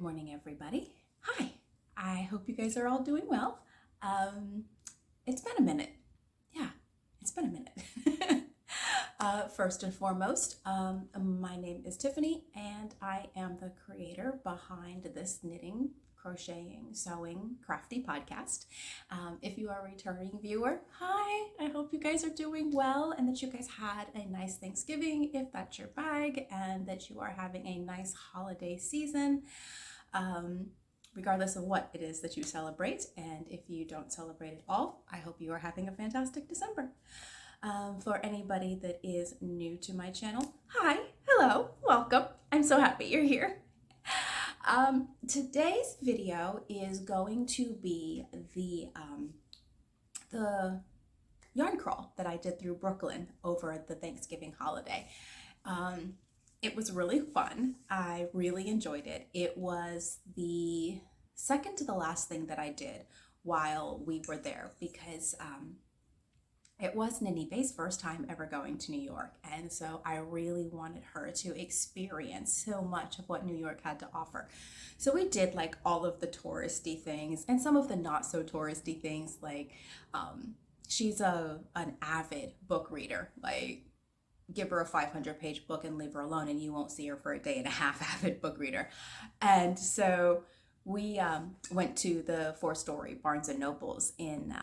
morning, everybody. Hi, I hope you guys are all doing well. It's been a minute. Yeah, it's been a minute. First and foremost, my name is Tiffany, and I am the creator behind this knitting, crocheting, sewing, crafty podcast. If you are a returning viewer, hi, I hope you guys are doing well and that you guys had a nice Thanksgiving, if that's your bag, and that you are having a nice holiday season. Regardless of what it is that you celebrate, and if you don't celebrate at all, I hope you are having a fantastic December. For anybody that is new to my channel, hi, hello, welcome. I'm so happy you're here. Today's video is going to be the yarn crawl that I did through Brooklyn over the Thanksgiving holiday. It was really fun. I really enjoyed it. It was the second to the last thing that I did while we were there because it was Nini Bay's first time ever going to New York. And so I really wanted her to experience so much of what New York had to offer. So we did like all of the touristy things and some of the not so touristy things, like she's an avid book reader. Like, give her a 500-page book and leave her alone and you won't see her for a day and a half. Avid book reader. And so we went to the 4-story Barnes and Nobles in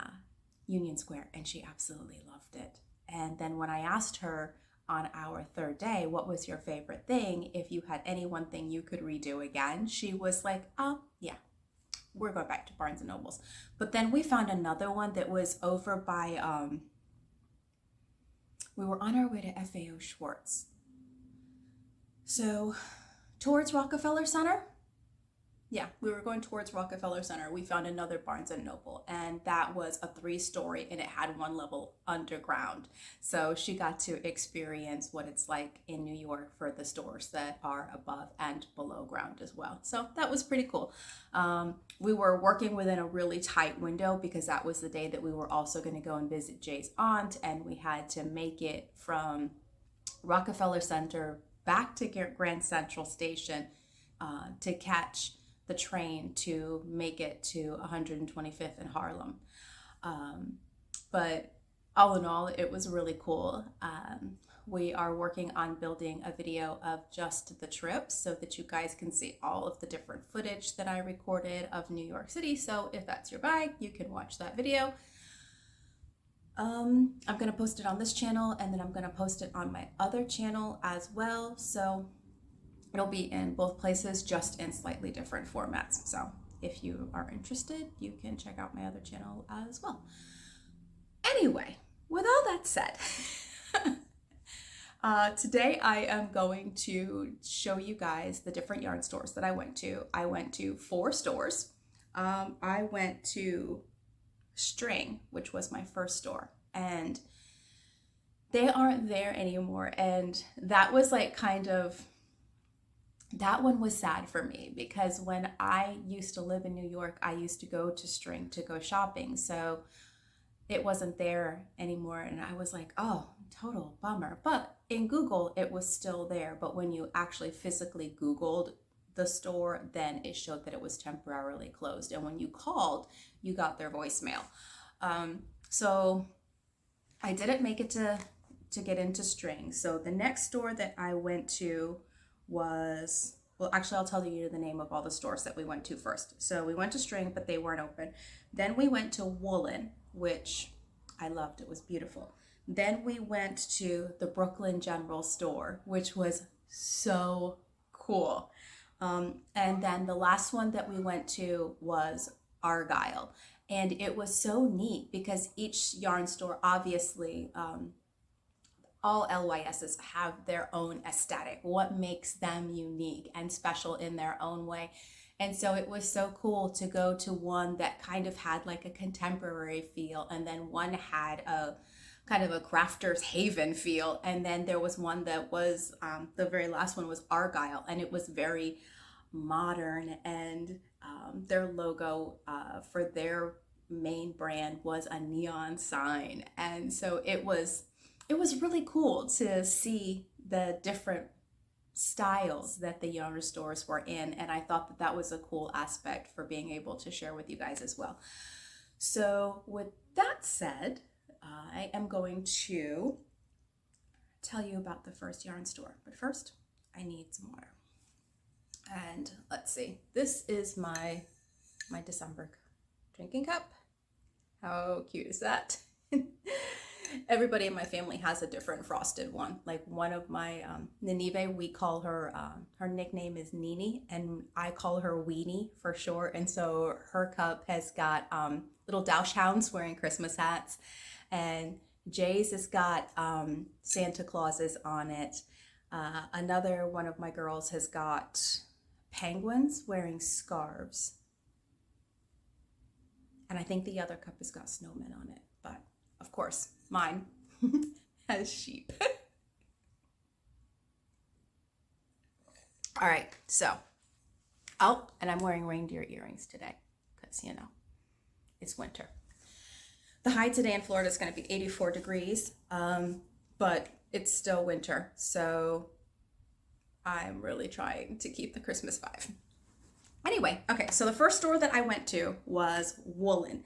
Union Square, and she absolutely loved it. And then when I asked her on our third day, what was your favorite thing, if you had any one thing you could redo again, she was like, yeah, we're going back to Barnes and Nobles. But then we found another one that was over by we were on our way to FAO Schwartz. So towards Rockefeller Center. Yeah, we were going towards Rockefeller Center. We found another Barnes and Noble, and that was a 3-story, and it had one level underground. So she got to experience what it's like in New York for the stores that are above and below ground as well. So that was pretty cool. We were working within a really tight window because that was the day that we were also going to go and visit Jay's aunt, and we had to make it from Rockefeller Center back to Grand Central Station to catch the train to make it to 125th in Harlem. But all in all, it was really cool. We are working on building a video of just the trip so that you guys can see all of the different footage that I recorded of New York City. So if that's your bag, you can watch that video. I'm going to post it on this channel, and then I'm going to post it on my other channel as well. So it'll be in both places, just in slightly different formats. So if you are interested, you can check out my other channel as well. Anyway, with all that said, today I am going to show you guys the different yarn stores that I went to. I went to 4 stores. I went to String, which was my first store, and they aren't there anymore. And that was like that one was sad for me, because when I used to live in New York, I used to go to String to go shopping. So it wasn't there anymore. And I was like, oh, total bummer. But in Google, it was still there. But when you actually physically Googled the store, then it showed that it was temporarily closed. And when you called, you got their voicemail. So I didn't make it to get into String. So the next store that I went to was, well, actually I'll tell you the name of all the stores that we went to first. So we went to String, but they weren't open. Then we went to Woolen, which I loved. It was beautiful. Then we went to the Brooklyn General Store, which was so cool. And then the last one that we went to was Argyle. And it was so neat because each yarn store, obviously, all LYSs have their own aesthetic, what makes them unique and special in their own way. And so it was so cool to go to one that kind of had like a contemporary feel, and then one had a kind of a crafter's haven feel, and then there was one that was, the very last one was Argyle, and it was very modern, and their logo for their main brand was a neon sign. And so it was really cool to see the different styles that the yarn stores were in, and I thought that that was a cool aspect for being able to share with you guys as well. So with that said, I am going to tell you about the first yarn store, but first I need some water. And let's see, this is my December drinking cup. How cute is that? Everybody in my family has a different frosted one. Like one of my Ninive, we call her, her nickname is Nini, and I call her Weenie for short. And so her cup has got little Dausch hounds wearing Christmas hats, and Jay's has got Santa Clauses on it. Another one of my girls has got penguins wearing scarves. And I think the other cup has got snowmen on it, but of course, mine has sheep. All right, so, oh, and I'm wearing reindeer earrings today because, you know, it's winter. The high today in Florida is going to be 84 degrees, but it's still winter, so I'm really trying to keep the Christmas vibe. Anyway, okay, so the first store that I went to was Woolen,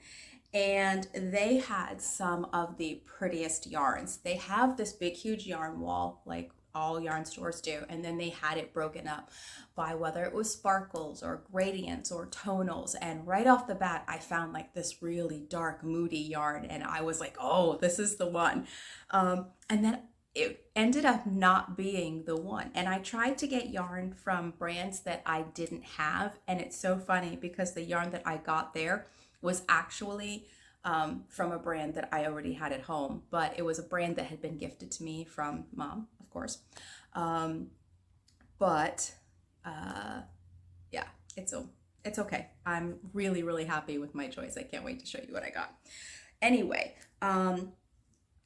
and they had some of the prettiest yarns. They have this big, huge yarn wall, like all yarn stores do, and then they had it broken up by whether it was sparkles or gradients or tonals. And right off the bat, I found like this really dark, moody yarn, and I was like, oh, this is the one. And then it ended up not being the one. And I tried to get yarn from brands that I didn't have. And it's so funny because the yarn that I got there was actually from a brand that I already had at home. But it was a brand that had been gifted to me from Mom, of course. Yeah, it's okay. I'm really, really happy with my choice. I can't wait to show you what I got. Anyway,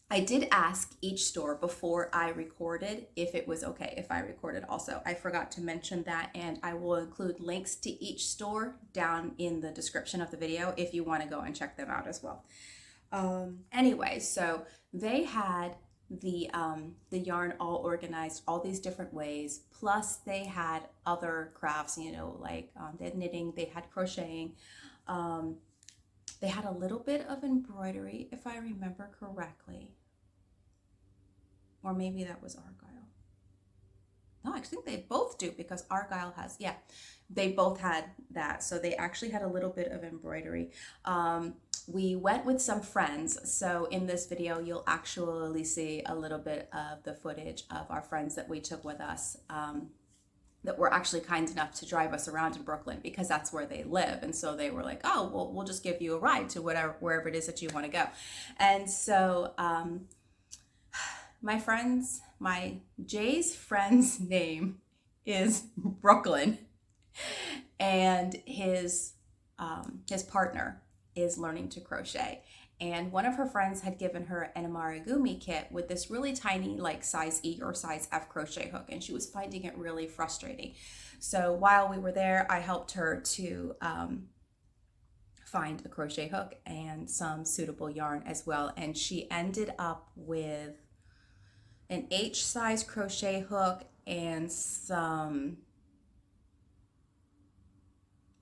I did ask each store before I recorded if it was okay if I recorded also. I forgot to mention that, and I will include links to each store down in the description of the video if you want to go and check them out as well. Anyway, so they had the yarn all organized all these different ways, plus they had other crafts, you know, like they had knitting, they had crocheting, they had a little bit of embroidery if I remember correctly. Or maybe that was Argyle. No, I think they both do because Argyle has, yeah, they both had that. So they actually had a little bit of embroidery. We went with some friends. So in this video, you'll actually see a little bit of the footage of our friends that we took with us that were actually kind enough to drive us around in Brooklyn because that's where they live. And so they were like, oh, well, we'll just give you a ride to wherever it is that you want to go. And so, my Jay's friend's name is Brooklyn, and his partner is learning to crochet. And one of her friends had given her an amigurumi kit with this really tiny, like size E or size F crochet hook, and she was finding it really frustrating. So while we were there, I helped her to find a crochet hook and some suitable yarn as well. And she ended up with an H size crochet hook and some,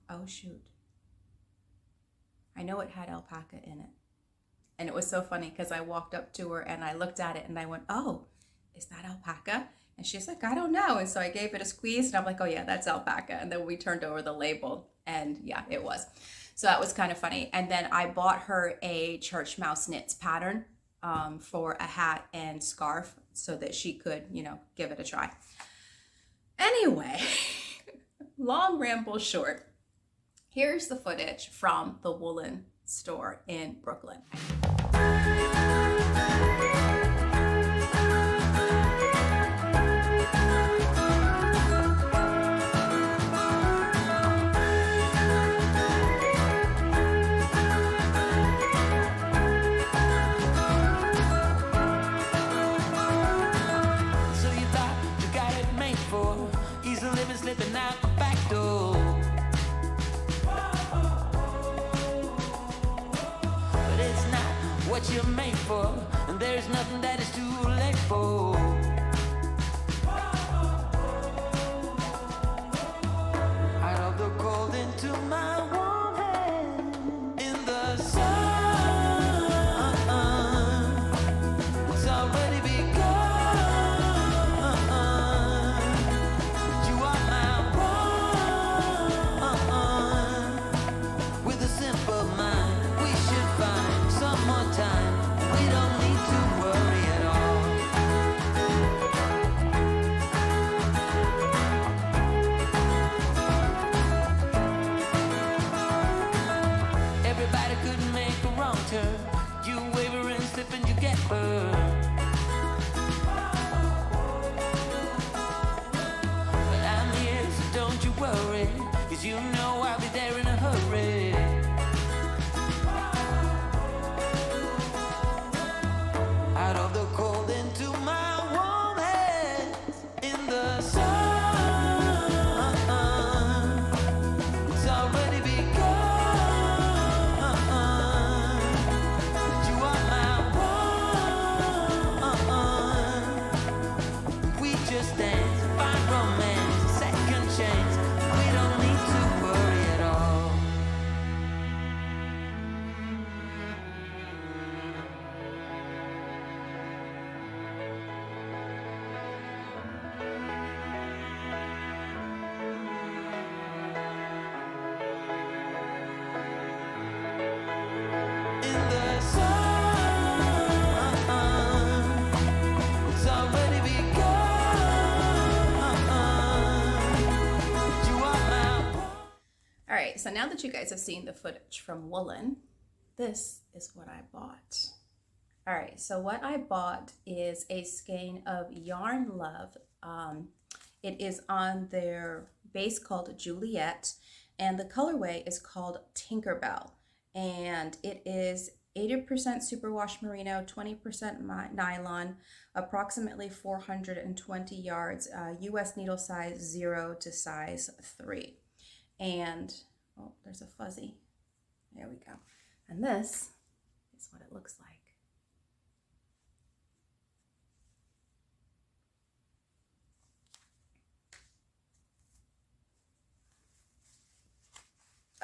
oh shoot, I know it had alpaca in it. And it was so funny because I walked up to her and I looked at it and I went, oh, is that alpaca? And she's like, I don't know. And so I gave it a squeeze and I'm like, oh yeah, that's alpaca. And then we turned over the label and yeah, it was. So that was kind of funny. And then I bought her a Church Mouse Knits pattern for a hat and scarf so that she could, you know, give it a try. Anyway, long ramble short, here's the footage from the Woolen store in Brooklyn. Slipping out the back door, but it's not what you're made for, and there's nothing that is too late for. get burned. But I'm here, so don't you worry, 'cause you know I'll be there in a hurry. Out of the cold into my warm hands in the sun. It's already begun. You are my one. We just dance, find romance, second chance. We don't need to worry at all. In the sun, it's already begun. You are my All right, so now that you guys have seen the footage from Woolen, this is what I bought. All right, so what I bought is a skein of Yarn Love. It is on their base called Juliet, and the colorway is called Tinkerbell. And it is 80% superwash merino, 20% nylon, approximately 420 yards, US needle size 0 to size 3. And, oh, there's a fuzzy. There we go. And this is what it looks like.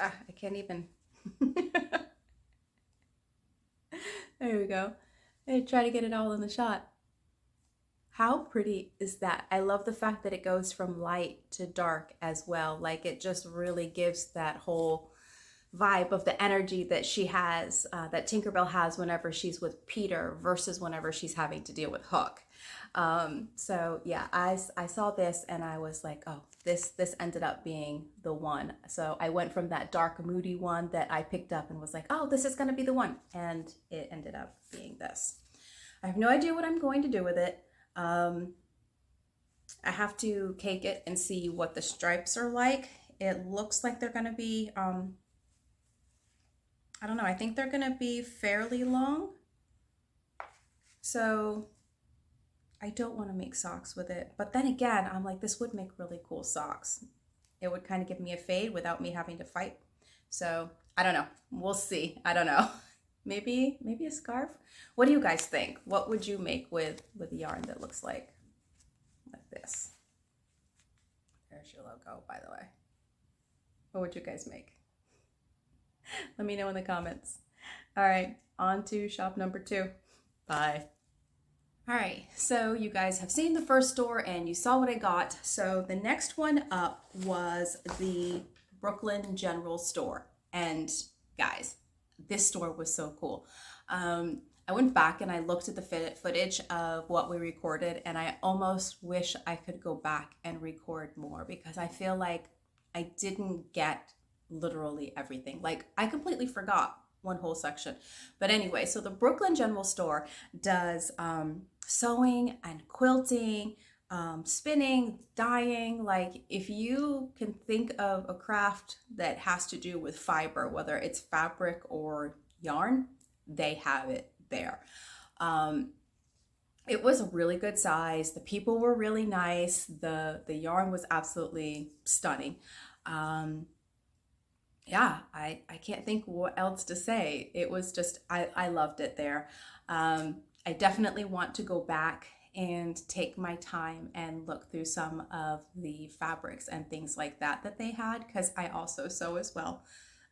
I can't even. There we go. I try to get it all in the shot. How pretty is that? I love the fact that it goes from light to dark as well. Like, it just really gives that whole vibe of the energy that she has, that Tinkerbell has whenever she's with Peter versus whenever she's having to deal with Hook. So yeah, I saw this and I was like, oh, this ended up being the one. So I went from that dark, moody one that I picked up and was like, oh, this is going to be the one. And it ended up being this. I have no idea what I'm going to do with it. I have to cake it and see what the stripes are like. It looks like they're going to be, I don't know, I think they're going to be fairly long. So I don't want to make socks with it. But then again, I'm like, this would make really cool socks. It would kind of give me a fade without me having to fight. So I don't know. We'll see. I don't know. Maybe a scarf. What do you guys think? What would you make with yarn that looks like this? There's your logo, by the way. What would you guys make? Let me know in the comments. All right, on to shop number 2. Bye. All right, so you guys have seen the first store and you saw what I got. So the next one up was the Brooklyn General Store. And guys, this store was so cool. I went back and I looked at the footage of what we recorded, and I almost wish I could go back and record more because I feel like I didn't get literally everything. Like, I completely forgot one whole section. But anyway, so the Brooklyn General Store does sewing and quilting, spinning, dyeing. Like, if you can think of a craft that has to do with fiber, whether it's fabric or yarn, they have it there. It was a really good size. The people were really nice. The yarn was absolutely stunning. Yeah, I can't think what else to say. It was just, I loved it there. I definitely want to go back and take my time and look through some of the fabrics and things like that they had, because I also sew as well.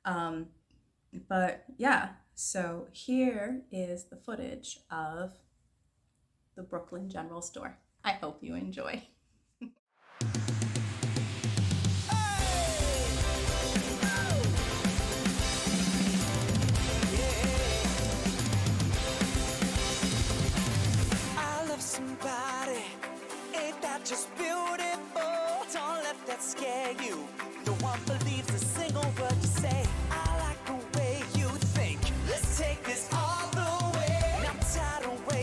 But yeah, so here is the footage of the Brooklyn General Store. I hope you enjoy. Somebody, ain't that just beautiful? Don't let that scare you. No one believes a single word you say. I like the way you think. Let's take this all the way. I'm tired of waiting.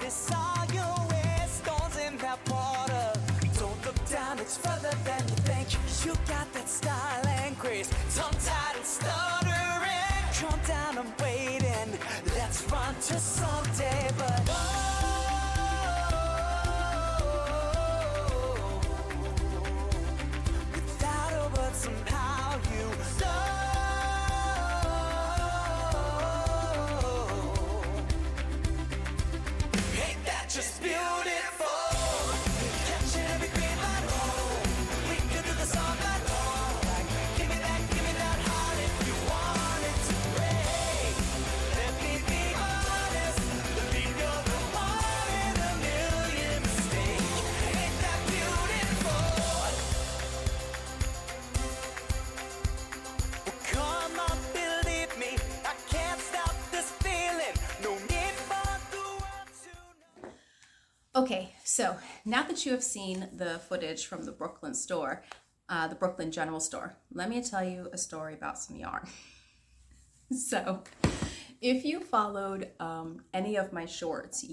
Notice all your wear stones in that water. Don't look down, it's further than you think. You got that style and grace, tongue-tied and stuttering. Calm down, I'm waiting. Let's run to someday, but without a word, somehow you know. Ain't that just beautiful? Catching every green light, oh, we can do this all night long. Like, give me that heart if you want it to break. Let me be honest, believe you're the one in a million mistakes. Ain't that beautiful? Well, come on, believe me, I can't stop this feeling. No need for the world to know. Okay, so now that you have seen the footage from the Brooklyn store, the Brooklyn General Store, let me tell you a story about some yarn. So, if you followed any of my shorts,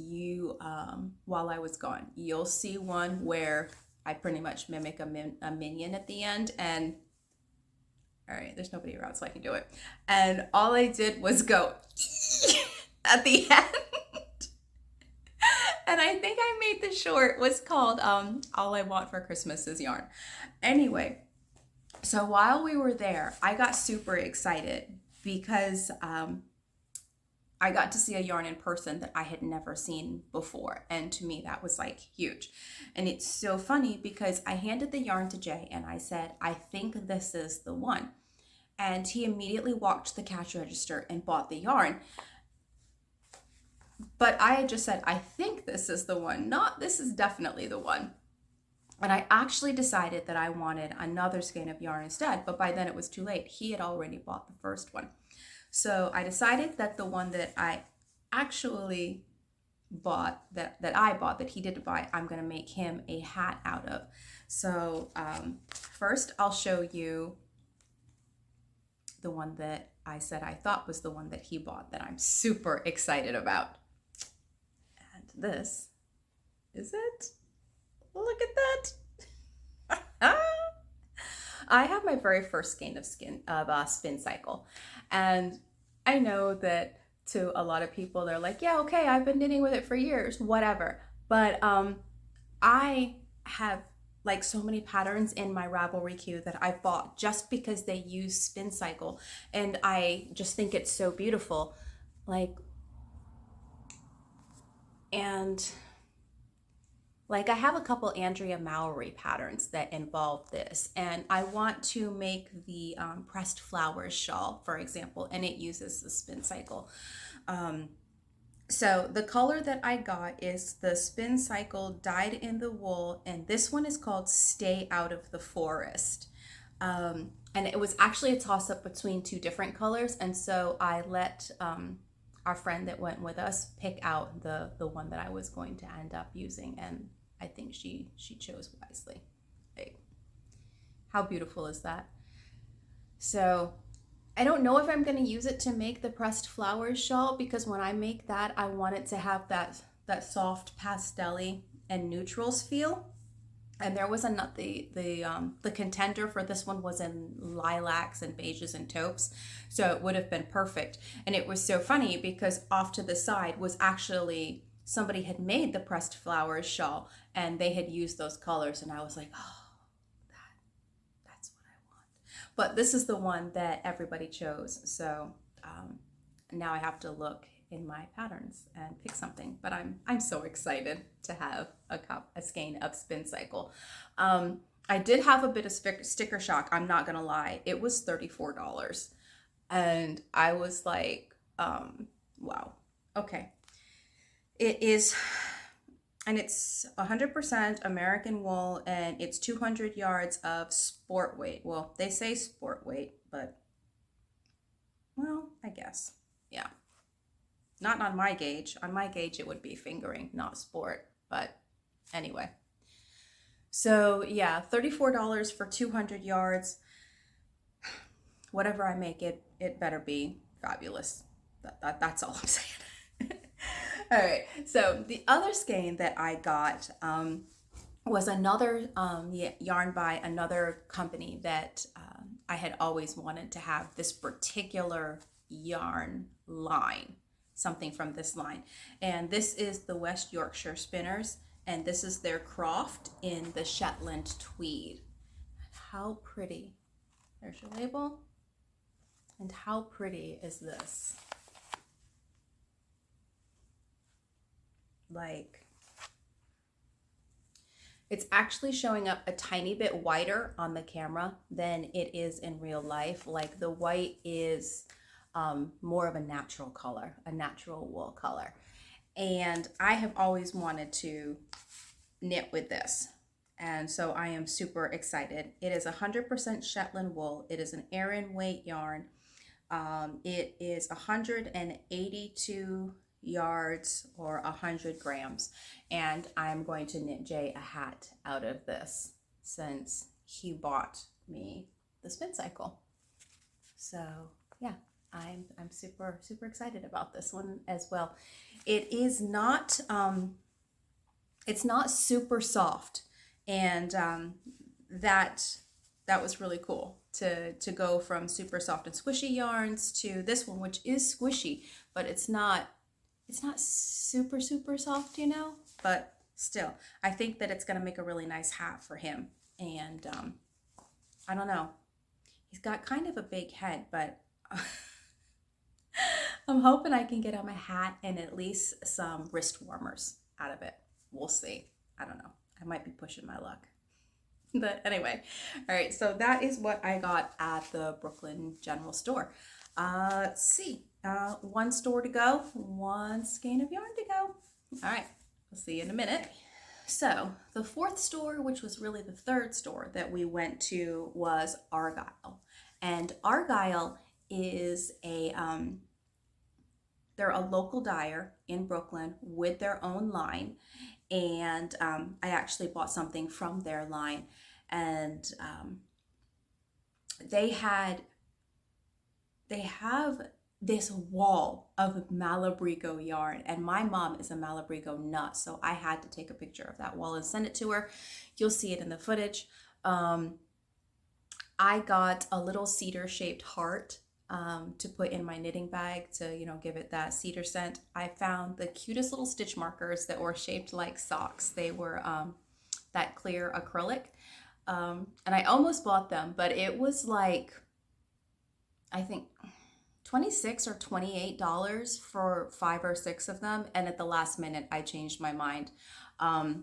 while I was gone, you'll see one where I pretty much mimic a minion at the end, and all right, there's nobody around, so I can do it. And all I did was go at the end. And I think I made the short was called All I Want for Christmas is Yarn. Anyway, so while we were there, I got super excited because I got to see a yarn in person that I had never seen before. And to me, that was like huge. And it's so funny because I handed the yarn to Jay and I said, I think this is the one. And he immediately walked to the cash register and bought the yarn. But I had just said, I think this is the one, not this is definitely the one. And I actually decided that I wanted another skein of yarn instead, but by then it was too late. He had already bought the first one. So I decided that the one that I actually bought, that he didn't buy, I'm going to make him a hat out of. So first I'll show you the one that I said I thought was the one that he bought that I'm super excited about. And this is it. Look at that. I have my very first skein of Spincycle. And I know that to a lot of people, they're like, yeah, okay, I've been knitting with it for years, whatever. But I have like so many patterns in my Ravelry queue that I bought just because they use Spincycle. And I just think it's so beautiful. Like I have a couple Andrea Mowry patterns that involve this, and I want to make the pressed flowers shawl, for example, and it uses the Spincycle. So the color that I got is the Spincycle dyed in the wool, and this one is called Stay Out of the Forest. And it was actually a toss-up between two different colors, and so I let our friend that went with us pick out the one that I was going to end up using, and I think she chose wisely. Like, how beautiful is that? So I don't know if I'm going to use it to make the pressed flowers shawl, because when I make that, I want it to have that soft pastel-y and neutrals feel. And there was the contender for this one was in lilacs and beiges and taupes, so it would have been perfect. And it was so funny because off to the side was actually somebody had made the pressed flowers shawl, and they had used those colors, and I was like, oh, that's what I want. But this is the one that everybody chose, so now I have to look in my patterns and pick something. But I'm so excited to have a skein of Spincycle. I did have a bit of sticker shock, I'm not gonna lie. It was $34, and I was like, wow, okay. It is, and it's 100% American wool, and it's 200 yards of sport weight. Well, they say sport weight, but, well, I guess, yeah. Not on my gauge. On my gauge, it would be fingering, not sport, but anyway. So, yeah, $34 for 200 yards. Whatever I make it better be fabulous. That's all I'm saying. All right. So the other skein that I got was another yarn by another company that I had always wanted to have this particular yarn line, something from this line. And this is the West Yorkshire Spinners, and this is their Croft in the Shetland Tweed. How pretty. There's your label. And how pretty is this? Like, it's actually showing up a tiny bit whiter on the camera than it is in real life. Like, the white is more of a natural color, a natural wool color. And I have always wanted to knit with this. And so I am super excited. It is 100% Shetland wool. It is an Aran weight yarn. It is 182 yards or 100 grams. And I'm going to knit Jay a hat out of this since he bought me the Spincycle. So yeah, I'm super excited about this one as well. It is not it's not super soft, and that was really cool to go from super soft and squishy yarns to this one, which is squishy, but it's not super soft, you know. But still, I think that it's gonna make a really nice hat for him. And I don't know, he's got kind of a big head, but I'm hoping I can get him a hat and at least some wrist warmers out of it. We'll see. I don't know. I might be pushing my luck. But anyway, all right, so that is what I got at the Brooklyn General Store. Let's see. One store to go, one skein of yarn to go. All right, we'll see you in a minute. So the fourth store, which was really the third store that we went to, was Argyle. And Argyle is they're a local dyer in Brooklyn with their own line. And I actually bought something from their line. And they have this wall of Malabrigo yarn, and my mom is a Malabrigo nut, so I had to take a picture of that wall and send it to her. You'll see it in the footage. I got a little cedar shaped heart to put in my knitting bag to, you know, give it that cedar scent. I found the cutest little stitch markers that were shaped like socks. They were that clear acrylic, and I almost bought them, but it was like, I think $26 or $28 for 5 or 6 of them. And at the last minute, I changed my mind, and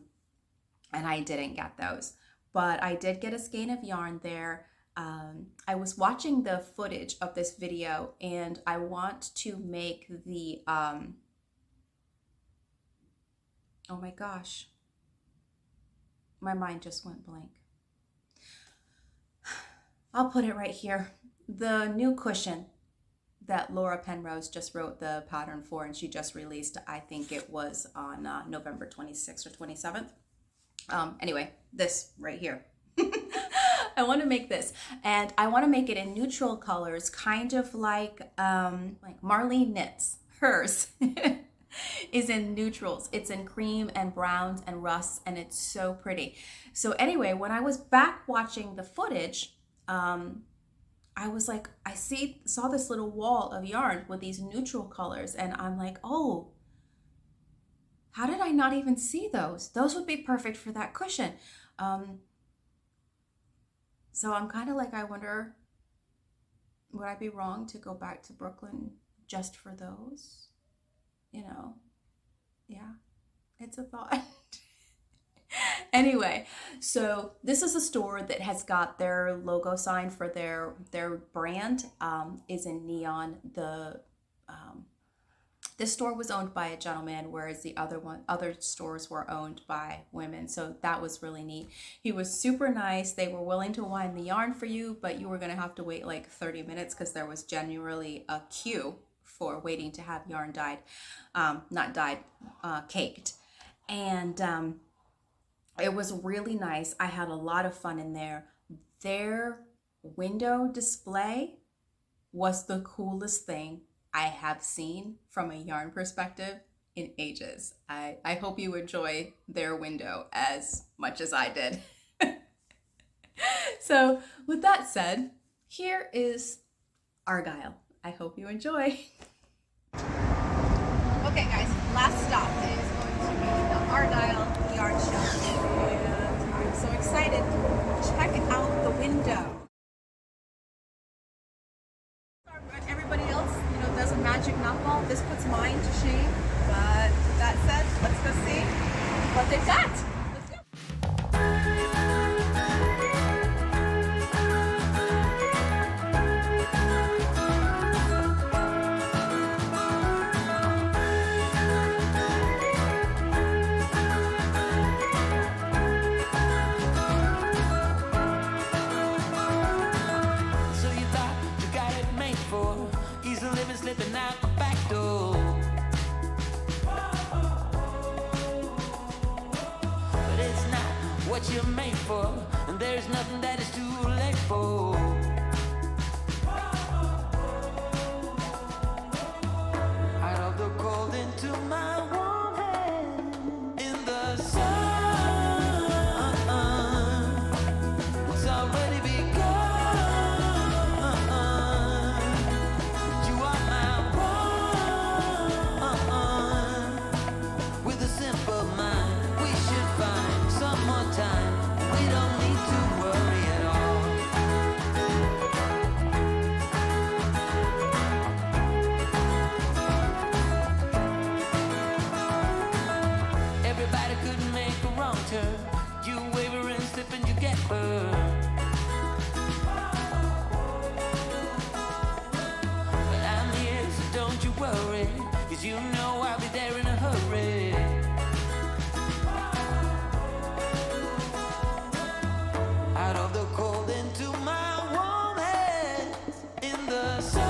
I didn't get those. But I did get a skein of yarn there. I was watching the footage of this video, and I want to make the, oh my gosh, my mind just went blank. I'll put it right here. The new cushion that Laura Penrose just wrote the pattern for, and she just released, I think it was on November 26th or 27th. Anyway, this right here. I want to make this, and I want to make it in neutral colors, kind of like Marlene knits. Hers is in neutrals. It's in cream and browns and rusts, and it's so pretty. So anyway, when I was back watching the footage, I was like, saw this little wall of yarn with these neutral colors, and I'm like, oh, how did I not even see those? Those would be perfect for that cushion. So I'm kind of like, I wonder, would I be wrong to go back to Brooklyn just for those? You know, yeah, it's a thought. Anyway, so this is a store that has got their logo sign for their brand is in neon. This store was owned by a gentleman, whereas the other stores were owned by women. So that was really neat. He was super nice. They were willing to wind the yarn for you, but you were going to have to wait like 30 minutes because there was generally a queue for waiting to have yarn dyed, not dyed, caked. And it was really nice. I had a lot of fun in there. Their window display was the coolest thing I have seen from a yarn perspective in ages. I hope you enjoy their window as much as I did. So, with that said, here is Argyle. I hope you enjoy. Okay, guys, last stop is going to be the Argyle Yard Show. And I'm so excited. Check out the window. Everybody else, does a magic knuckle. This puts mine to shame. But with that said, let's go see what they've got. Let's go. So you thought you got it made for easy living, slipping out the back door. But it's not what you're made for, and there's nothing that is too late for. Out of the cold into my warm hand, in the sun, it's already begun. You are my one. With a simple mind, we should find some more time. We don't need to worry at all. Everybody could make a wrong turn. You waver and slip and you get burned. But I'm here, so don't you worry, 'cause you know I'll be there in a hurry. Out of the cold into my warm hands, in the sun,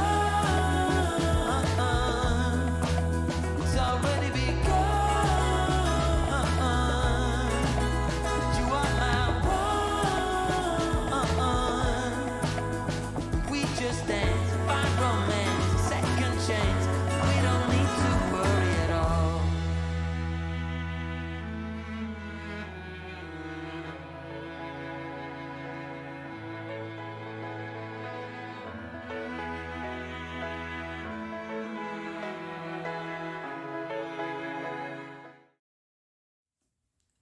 it's already begun. You are my one. We just dance, find romance, second chance. We don't need to worry at all.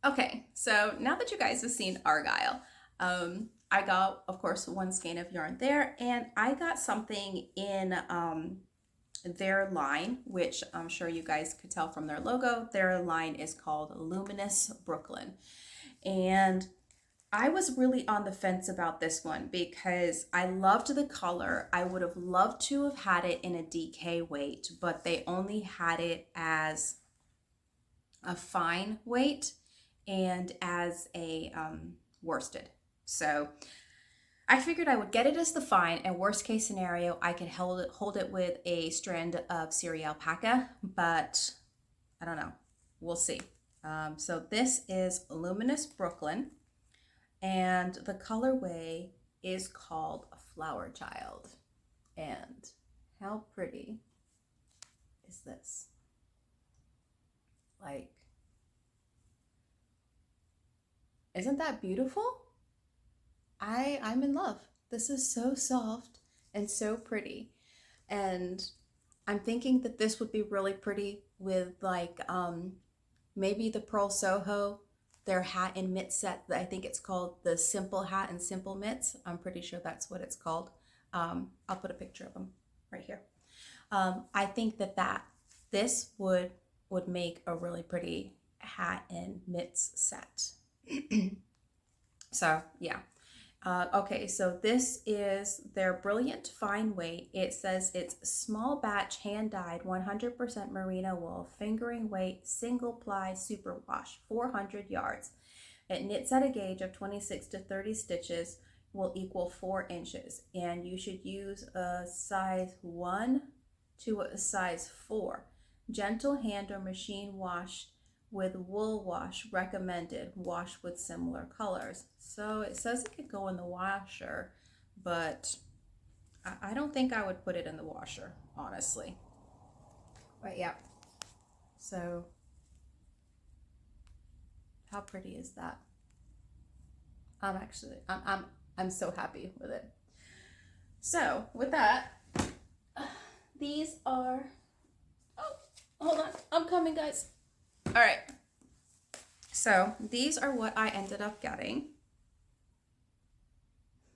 Okay, so now that you guys have seen Argyle, I got, of course, one skein of yarn there, and I got something in their line, which I'm sure you guys could tell from their logo. Their line is called Luminous Brooklyn. And I was really on the fence about this one because I loved the color. I would have loved to have had it in a DK weight, but they only had it as a fine weight and as a worsted. So I figured I would get it as the fine, and worst case scenario, I could hold it with a strand of Syria alpaca, but I don't know. We'll see. So this is Luminous Brooklyn, and the colorway is called Flower Child. And how pretty is this? Like, isn't that beautiful? I'm in love. This is so soft and so pretty. And I'm thinking that this would be really pretty with like maybe the Pearl Soho, their hat and mitt set. I think it's called the Simple Hat and Simple Mitts. I'm pretty sure that's what it's called. I'll put a picture of them right here. I think that this would make a really pretty hat and mitts set. So yeah. Okay, so this is their Brilliant Fine Weight. It says it's small batch, hand dyed, 100% merino wool, fingering weight, single ply superwash, 400 yards. It knits at a gauge of 26 to 30 stitches, will equal 4 inches. And you should use a size 1 to a size 4. Gentle hand or machine washed with wool wash recommended. Wash with similar colors. So it says it could go in the washer, but I don't think I would put it in the washer, honestly. But yeah. So how pretty is that? I'm so happy with it. So with that, these are, oh, hold on, I'm coming, guys. All right. So these are what I ended up getting.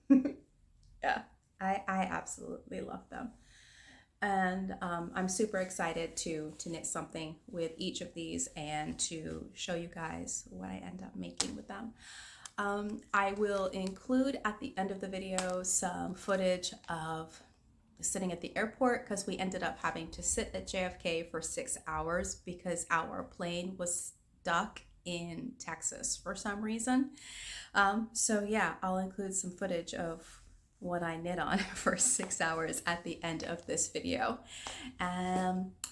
Yeah, I absolutely love them. And I'm super excited to knit something with each of these and to show you guys what I end up making with them. I will include at the end of the video some footage of sitting at the airport, because we ended up having to sit at JFK for 6 hours because our plane was stuck in Texas for some reason. So yeah, I'll include some footage of what I knit on for 6 hours at the end of this video.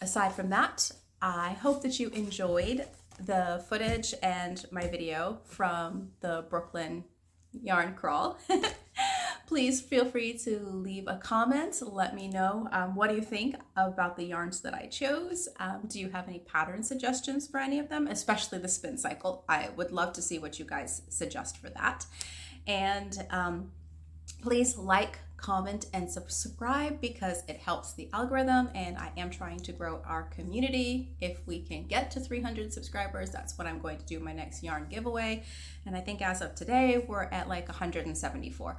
Aside from that, I hope that you enjoyed the footage and my video from the Brooklyn yarn crawl. Please feel free to leave a comment. Let me know what do you think about the yarns that I chose. Do you have any pattern suggestions for any of them, especially the Spincycle? I would love to see what you guys suggest for that. And please like, comment, and subscribe because it helps the algorithm, and I am trying to grow our community. If we can get to 300 subscribers, that's when I'm going to do my next yarn giveaway. And I think as of today, we're at like 174.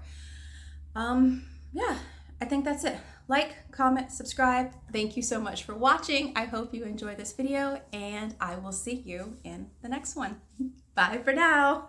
Yeah, I think that's it. Like, comment, subscribe. Thank you so much for watching. I hope you enjoy this video, and I will see you in the next one. Bye for now.